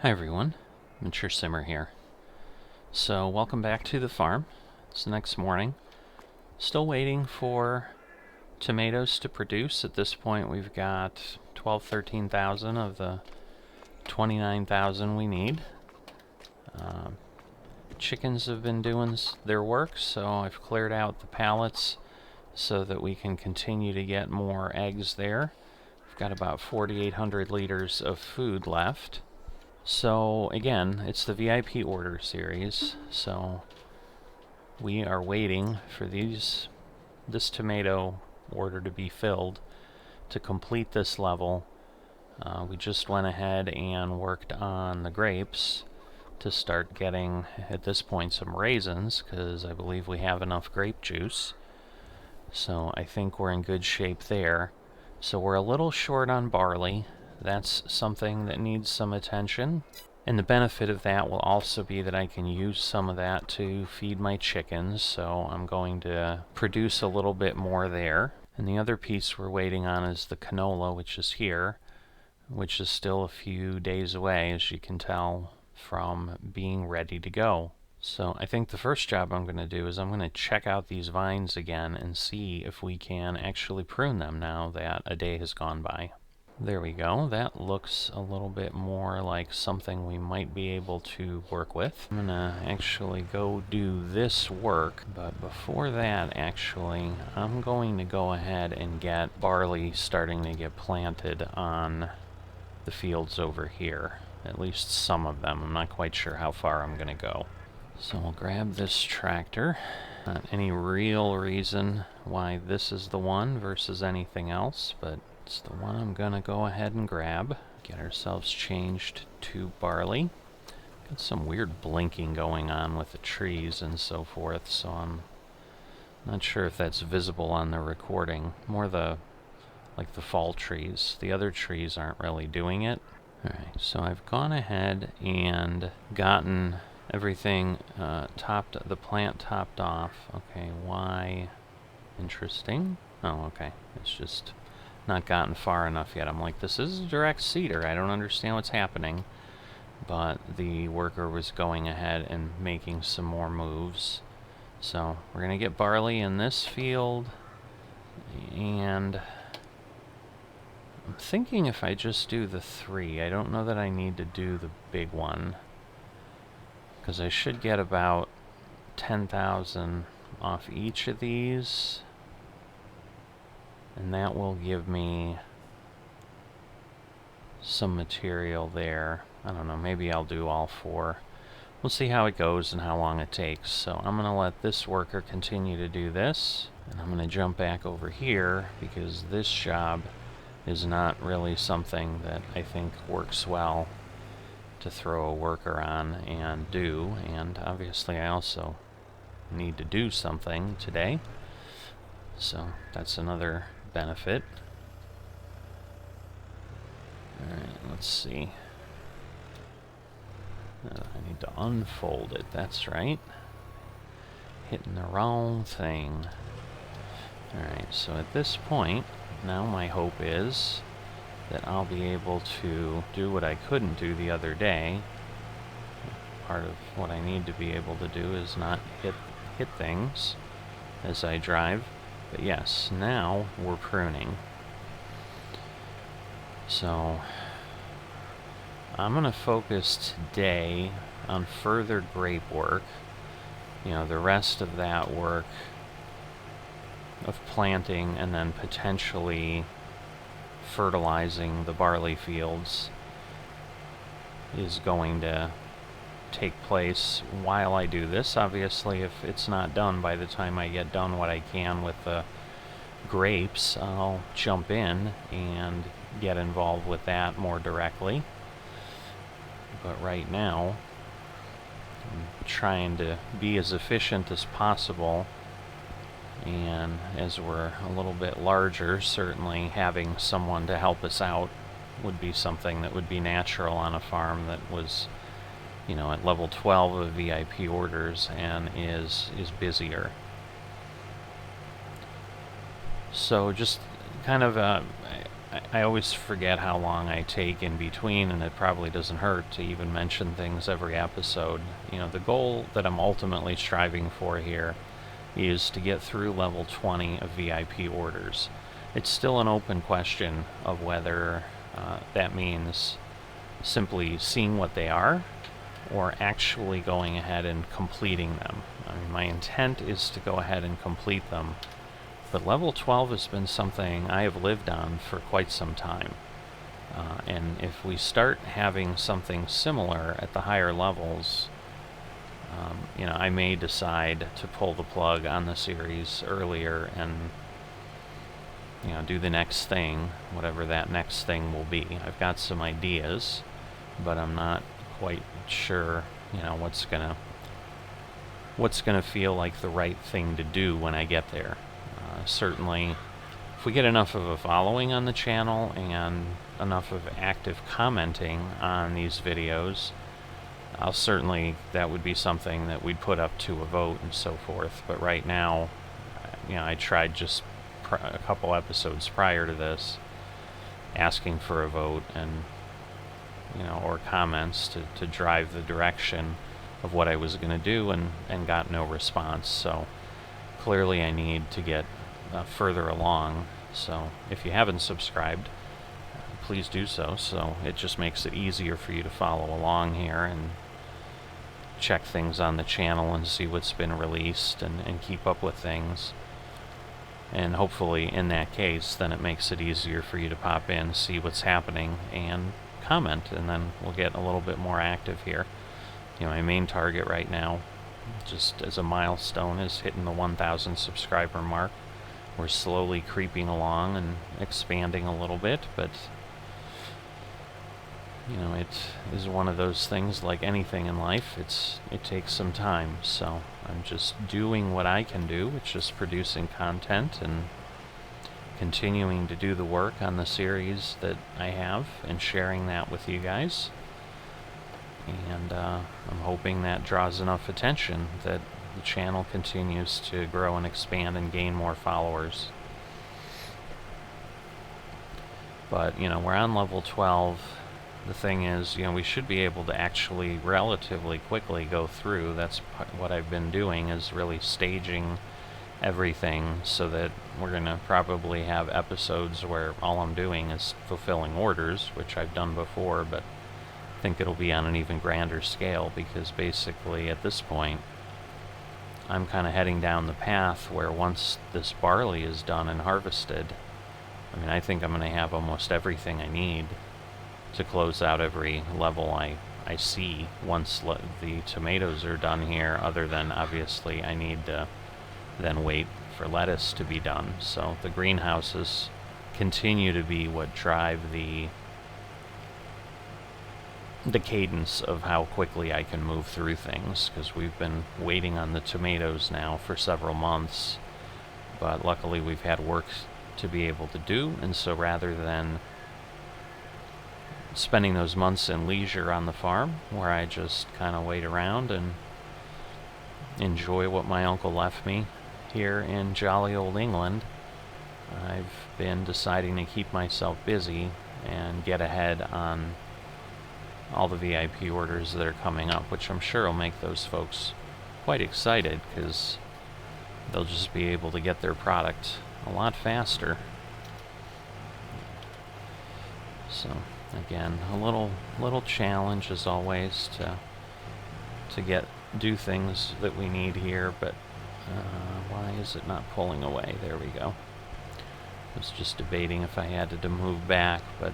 Hi everyone, Mature Simmer here. So welcome back to the farm. It's the next morning. Still waiting for tomatoes to produce. At this point we've got 13,000 of the 29,000 we need. Chickens have been doing their work, so I've cleared out the pallets so that we can continue to get more eggs there. We've got about 4,800 liters of food left. So again, it's the VIP order series, so we are waiting for this tomato order to be filled to complete this level. We just went ahead and worked on the grapes to start getting, at this point, some raisins, because I believe we have enough grape juice. So I think we're in good shape there. So we're a little short on barley. That's something that needs some attention. And the benefit of that will also be that I can use some of that to feed my chickens, so I'm going to produce a little bit more there. And the other piece we're waiting on is the canola, which is here, which is still a few days away, as you can tell from being ready to go. So I think the first job I'm going to do is I'm going to check out these vines again and see if we can actually prune them now that a day has gone by. There we go. That looks a little bit more like something we might be able to work with. I'm gonna actually go do this work, but before that, actually, I'm going to go ahead and get barley starting to get planted on the fields over here. At least some of them. I'm not quite sure how far I'm gonna go. So we'll grab this tractor. Not any real reason why this is the one versus anything else, but it's the one I'm gonna go ahead and grab. Get ourselves changed to barley. Got some weird blinking going on with the trees and so forth, so I'm not sure if that's visible on the recording. More like the fall trees. The other trees aren't really doing it. Alright, so I've gone ahead and gotten everything the plant topped off. Okay, why? Interesting. Oh, okay. It's just not gotten far enough yet. I'm like, this is a direct seeder. I don't understand what's happening. But the worker was going ahead and making some more moves. So we're going to get barley in this field. And I'm thinking if I just do the 3, I don't know that I need to do the big one, because I should get about 10,000 off each of these. And that will give me some material there. I don't know, maybe I'll do all 4. We'll see how it goes and how long it takes. So I'm going to let this worker continue to do this. And I'm going to jump back over here because this job is not really something that I think works well to throw a worker on and do. And obviously I also need to do something today. So that's another benefit. Alright, let's see. I need to unfold it, that's right. Hitting the wrong thing. Alright, so at this point, now my hope is that I'll be able to do what I couldn't do the other day. Part of what I need to be able to do is not hit things as I drive. But yes, now we're pruning. So I'm going to focus today on further grape work. You know, the rest of that work of planting and then potentially fertilizing the barley fields is going to take place while I do this. Obviously, if it's not done by the time I get done what I can with the grapes, I'll jump in and get involved with that more directly. But right now, I'm trying to be as efficient as possible, and as we're a little bit larger, certainly having someone to help us out would be something that would be natural on a farm that was, you know, at level 12 of VIP orders and is busier. So just kind of I always forget how long I take in between, and it probably doesn't hurt to even mention things every episode. You know, the goal that I'm ultimately striving for here is to get through level 20 of VIP orders. It's still an open question of whether that means simply seeing what they are or actually going ahead and completing them. I mean, my intent is to go ahead and complete them, but level 12 has been something I have lived on for quite some time. And if we start having something similar at the higher levels, you know, I may decide to pull the plug on the series earlier and, you know, do the next thing, whatever that next thing will be. I've got some ideas, but I'm not quite sure, you know, what's gonna feel like the right thing to do when I get there. Certainly, if we get enough of a following on the channel and enough of active commenting on these videos, that would be something that we'd put up to a vote and so forth. But right now, you know, I tried just a couple episodes prior to this asking for a vote and, you know, or comments to drive the direction of what I was going to do, and got no response. So clearly I need to get further along. So if you haven't subscribed, please do so. So it just makes it easier for you to follow along here and check things on the channel and see what's been released and keep up with things. And hopefully in that case, then it makes it easier for you to pop in, see what's happening, and comment, and then we'll get a little bit more active here. You know, my main target right now, just as a milestone, is hitting the 1,000 subscriber mark. We're slowly creeping along and expanding a little bit, but you know, it is one of those things, like anything in life, it takes some time. So I'm just doing what I can do, which is producing content and continuing to do the work on the series that I have and sharing that with you guys. And I'm hoping that draws enough attention that the channel continues to grow and expand and gain more followers. But, you know, we're on level 12. The thing is, you know, we should be able to actually relatively quickly go through. That's what I've been doing, is really staging everything so that we're going to probably have episodes where all I'm doing is fulfilling orders, which I've done before, but I think it'll be on an even grander scale, because basically at this point I'm kind of heading down the path where once this barley is done and harvested, I mean, I think I'm going to have almost everything I need to close out every level I see once the tomatoes are done here, other than obviously I need to then wait for lettuce to be done. So the greenhouses continue to be what drive the cadence of how quickly I can move through things, because we've been waiting on the tomatoes now for several months, but luckily we've had work to be able to do, and so rather than spending those months in leisure on the farm, where I just kind of wait around and enjoy what my uncle left me here in jolly old England, I've been deciding to keep myself busy and get ahead on all the VIP orders that are coming up, which I'm sure will make those folks quite excited, because they'll just be able to get their product a lot faster. So again, a little challenge as always to do things that we need here, but why is it not pulling away? There we go. I was just debating if I had to move back, but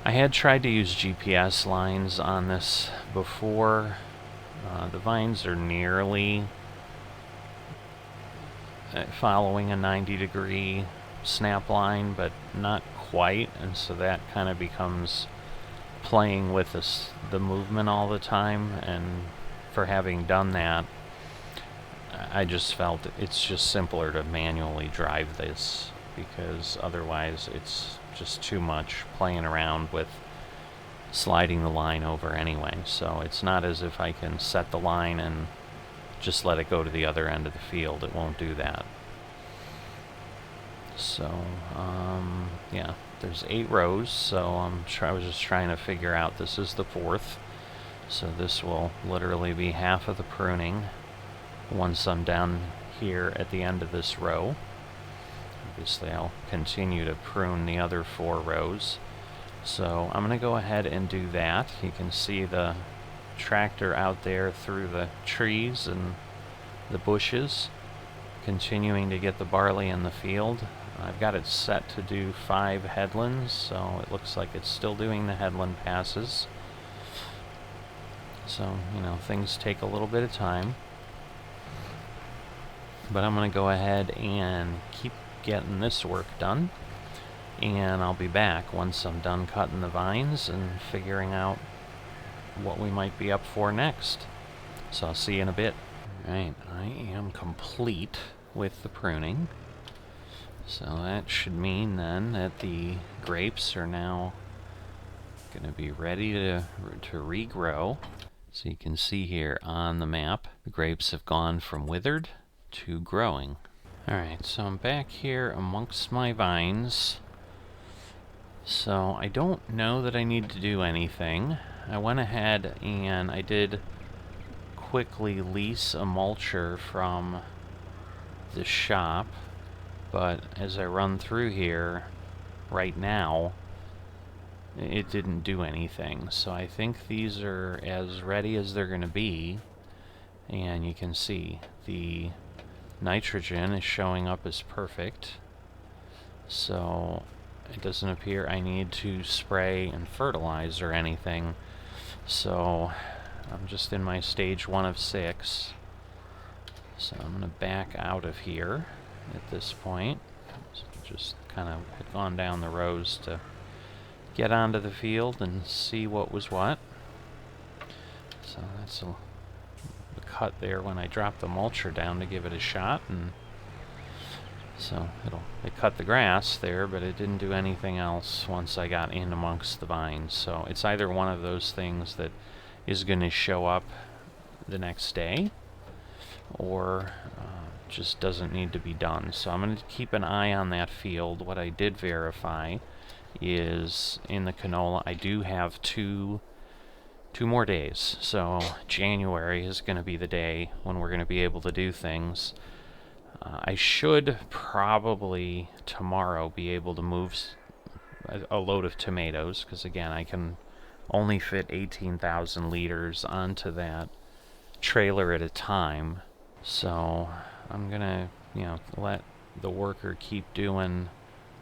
I had tried to use GPS lines on this before. The vines are nearly following a 90-degree snap line, but not quite, and so that kind of becomes playing with the movement all the time. And for having done that, I just felt it's just simpler to manually drive this, because otherwise it's just too much playing around with sliding the line over anyway. So it's not as if I can set the line and just let it go to the other end of the field. It won't do that. So, yeah, there's 8 rows, so I was just trying to figure out, this is the 4th, so this will literally be half of the pruning once I'm down here at the end of this row. Obviously, I'll continue to prune the other 4 rows. So I'm going to go ahead and do that. You can see the tractor out there through the trees and the bushes, continuing to get the barley in the field. I've got it set to do 5 headlands, so it looks like it's still doing the headland passes. So, you know, things take a little bit of time. But I'm going to go ahead and keep getting this work done. And I'll be back once I'm done cutting the vines and figuring out what we might be up for next. So I'll see you in a bit. Alright, I am complete with the pruning. So that should mean then that the grapes are now going to be ready to regrow. So you can see here on the map, the grapes have gone from withered to growing. Alright, so I'm back here amongst my vines. So I don't know that I need to do anything. I went ahead and I did quickly lease a mulcher from the shop, but as I run through here right now, it didn't do anything. So I think these are as ready as they're going to be, and you can see the nitrogen is showing up as perfect. So it doesn't appear I need to spray and fertilize or anything. So I'm just in my stage 1 of 6. So I'm going to back out of here at this point. So just kind of had gone down the rows to get onto the field and see what was what. So that's the cut there when I dropped the mulcher down to give it a shot, and so it cut the grass there, but it didn't do anything else once I got in amongst the vines. So it's either one of those things that is going to show up the next day, or just doesn't need to be done. So I'm going to keep an eye on that field. What I did verify is in the canola, I do have two more days. So January is going to be the day when we're going to be able to do things. I should probably tomorrow be able to move a load of tomatoes, because again, I can only fit 18,000 liters onto that trailer at a time. So I'm gonna, let the worker keep doing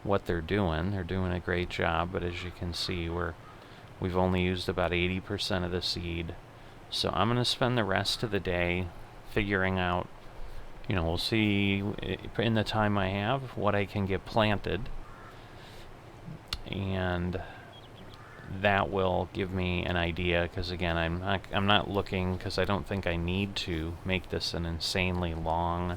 what they're doing. They're doing a great job, but as you can see, we've only used about 80% of the seed. So I'm gonna spend the rest of the day figuring out, we'll see in the time I have what I can get planted, and that will give me an idea, because again, I'm not looking, because I don't think I need to make this an insanely long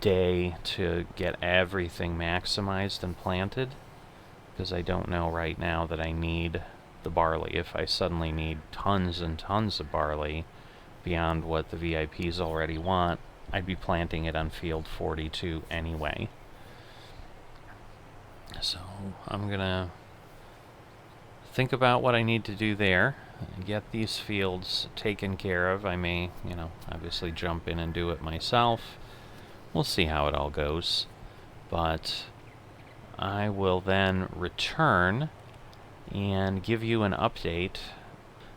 day to get everything maximized and planted, because I don't know right now that I need the barley. If I suddenly need tons and tons of barley beyond what the VIPs already want, I'd be planting it on field 42 anyway. So I'm gonna think about what I need to do there and get these fields taken care of. I may, obviously jump in and do it myself. We'll see how it all goes. But I will then return and give you an update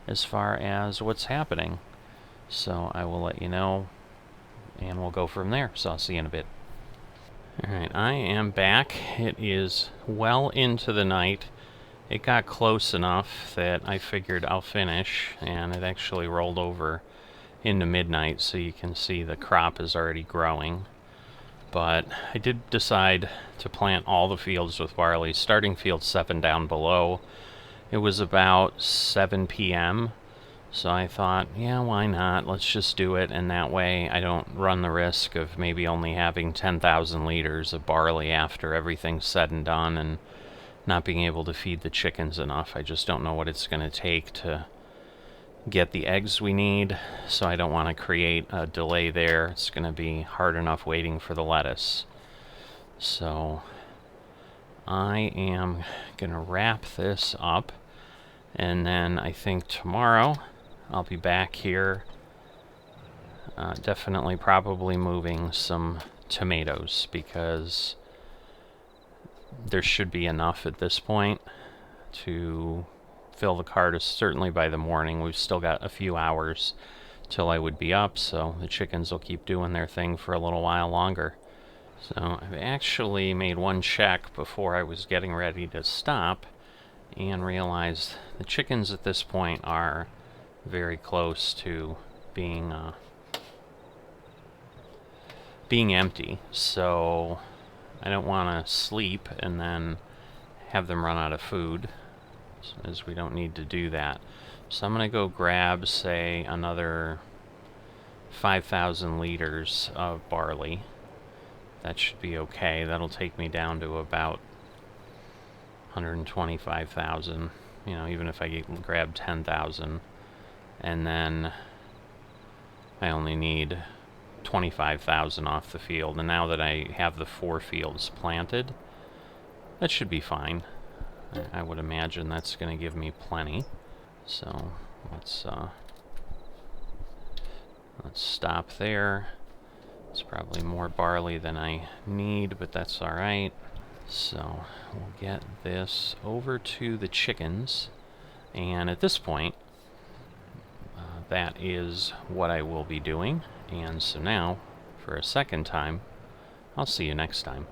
as far as what's happening. So I will let you know, and we'll go from there. So I'll see you in a bit. Alright, I am back. It is well into the night. It got close enough that I figured I'll finish, and it actually rolled over into midnight, so you can see the crop is already growing. But I did decide to plant all the fields with barley, starting field 7 down below. It was about 7 p.m., so I thought, yeah, why not? Let's just do it, and that way I don't run the risk of maybe only having 10,000 liters of barley after everything's said and done, and not being able to feed the chickens enough. I just don't know what it's going to take to get the eggs we need, so I don't want to create a delay there. It's going to be hard enough waiting for the lettuce. So I am gonna wrap this up, and then I think tomorrow I'll be back here, definitely probably moving some tomatoes, because there should be enough at this point to fill the cart. Certainly by the morning. We've still got a few hours till I would be up, so the chickens will keep doing their thing for a little while longer. So I've actually made one check before I was getting ready to stop and realized the chickens at this point are very close to being empty, so I don't want to sleep and then have them run out of food, as we don't need to do that. So I'm going to go grab, say, another 5,000 liters of barley. That should be okay. That'll take me down to about 125,000, you know, even if I grab 10,000. And then I only need 25,000 off the field. And now that I have the 4 fields planted, that should be fine. I would imagine that's going to give me plenty. So let's stop there. It's probably more barley than I need, but that's all right. So we'll get this over to the chickens, and at this point, that is what I will be doing. And so now, for a second time, I'll see you next time.